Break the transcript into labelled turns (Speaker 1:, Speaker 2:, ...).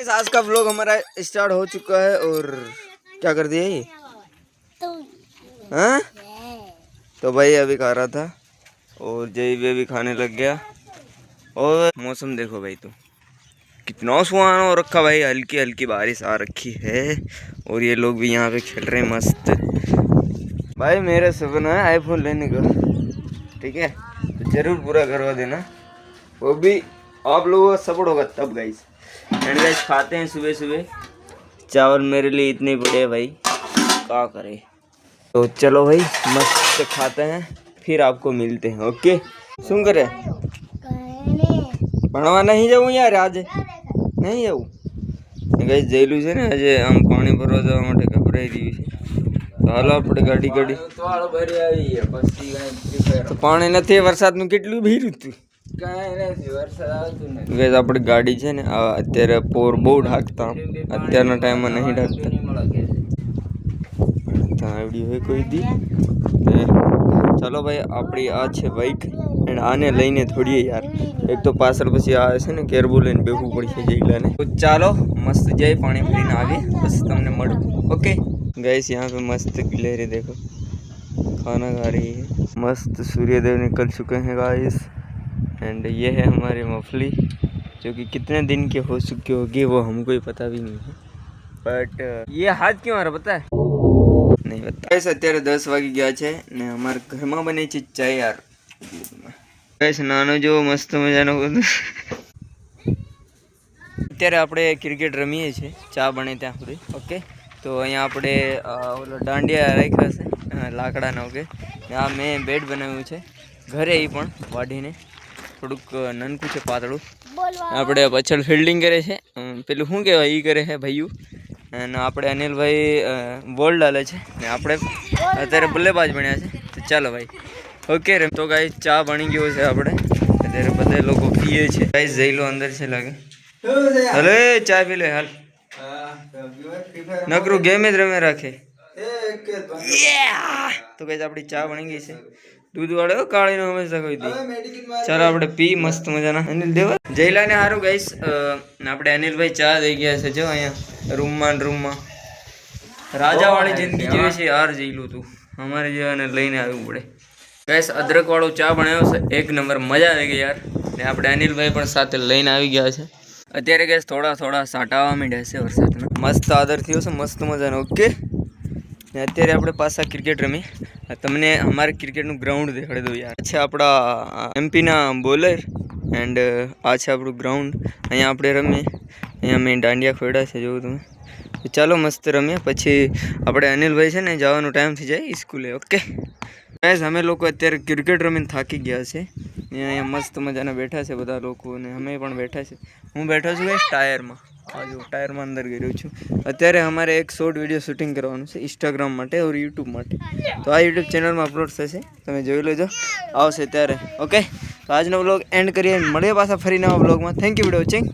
Speaker 1: आज का व्लॉग हमारा स्टार्ट हो चुका है और क्या कर दिया ये हाँ? तो भाई अभी खा रहा था और जय भी खाने लग गया। और मौसम देखो भाई, तो कितना सुहाना हो रखा भाई, हल्की हल्की बारिश आ रखी है और ये लोग भी यहाँ पे खेल रहे हैं मस्त। भाई मेरा सपना है आईफोन लेने का, ठीक है, तो जरूर पूरा करवा देना, वो भी आप लोगों का सपोर्ट होगा तब गाइस। एंड गाइस खाते हैं सुबह सुबह, चावल मेरे लिए इतने बड़े भाई, क्या करे। तो चलो भाई मस्त खाते हैं, फिर आपको मिलते हैं। ओके શું કરે ભણવા નહીં જવું યાર, આજે નહીં જવું ગાઈસ। જઈલું છે ને આજે આમ પાણી ભરવા જવા માટે ગભરાઈ રહ્યું છે, તો હાલો આપણે ગાડી તો પાણી નથી, વરસાદનું કેટલું ભર્યું હતું, ગાઈસ આપણે ગાડી છે ને અત્યારે પોર બહુ ઢાંકતા, અત્યારના ટાઈમમાં નહીં ઢાંકતા, આવડી હોય કોઈ દી। चलो भाई अपनी आ है बाइक एंड आने लईने थोड़ी यार, एक तो पासल पछी आ है ने केरबू लईने बेहू पड़ी है जईला ने। तो चलो मस्त जाए पानी भरीने आवे, बस तमने मळू। ओके गाइस यहाँ पे मस्त गिलहरी देखो खाना खा रही है, मस्त सूर्यदेव निकल चुके हैं गाइस। एंड ये है हमारी मफली जो कि कितने दिन की हो चुकी होगी वो हमको ही पता भी नहीं है, बट ये हाथ क्यों आ रहा पता है नहीं बता। गाइस અત્યારે 10 વાગી ગયા છે ને અમાર ઘરમાં બને છે ચા યાર। ગાइस નાનો જો મસ્ત મજાનો અત્યારે આપણે ક્રિકેટ રમીએ છીએ, ચા બને ત્યાં સુધી। ઓકે તો અહીંયા આપણે ઓલો દાંડિયા રાખ્યા છે લાકડાના। ઓકે આ મેં બેડ બનાવ્યું છે ઘરે, એ પણ વાઢીને થોડુંક નાનકું છે પાતળું। આપણે પાછળ ફિલ્ડિંગ કરે છે, પેલું શું કહેવાય એ કરે છે ભાઈઓ, અને આપણે અનિલભાઈ બોલ ડાલે છે ને આપણે અત્યારે બલ્લેબાજ બન્યા છે। તો ચાલો ભાઈ ઓકે રે। તો ગાઈસ ચા બની ગયો છે, આપણે અત્યારે બધા લોકો પીએ છે। ગાઈસ જઈ લો અંદર છે લાગે, અરે ચા પી લે હાલ, નકરું ગેમ જ રમે રાખે। તો ગાઈસ આપણી ચા બની ગઈ છે, दूध वाले काली नो हमेशा कोई दी। चलो આપણે પી મસ્ત મજાના અનિલ દેવા જયલાને હારું ગાઈસ। આપણે અનિલભાઈ ચા દઈ ગયા છે જો અહીંયા रूम में राजा वाली जिंदगी जीवे छे यार, जईलू तू हमारे जेवाने लईने आवવું પડે। गाइस अदरक वाળો ચા બનાવ્યો છે एक नंबर, मजा આવી ગઈ यार। ने આપણે અનિલભાઈ પણ સાથે લઈને આવી ગયા છે। અત્યારે ગાइस થોડા થોડા સાટાવા માંડ્યા છે વરસાદના, મસ્ત આદર થયો છે મસ્ત મજાનો। ઓકે ને અત્યારે આપણે પાછા ક્રિકેટ રમી, તમને અમારે ક્રિકેટનું ગ્રાઉન્ડ દેખાડી દઉં યાર। છે આપણા એમપીના બોલર એન્ડ આ છે આપણું ગ્રાઉન્ડ, અહીંયા આપણે રમીએ। અહીંયા મેં દાંડિયા ખોડ્યા છે જોવું તમે। તો ચાલો મસ્ત રમીએ, પછી આપણે અનિલભાઈ છે ને જવાનો ટાઈમ થઈ જાય સ્કૂલે। ઓકે ગાઈસ અમે લોકો અત્યારે ક્રિકેટ રમીને થાકી ગયા છે, અહીંયા મસ્ત મજાના બેઠા છે બધા લોકો, અને અમે પણ બેઠા છે। હું બેઠો છું ગાઈસ ટાયરમાં, આ જો ટાયરમાં અંદર ગયો છું। અત્યારે અમારે એક શોર્ટ વિડીયો શૂટિંગ કરવાનું છે ઇન્સ્ટાગ્રામ માટે और યુટ્યુબ માટે, તો આ યુટ્યુબ ચેનલમાં અપલોડ થશે, તમે જોઈ લેજો આવશે ત્યારે। ઓકે તો આજનો વ્લોગ એન્ડ કરીએ, મળીએ પાછા ફરી નવા વ્લોગમાં। Thank you for watching.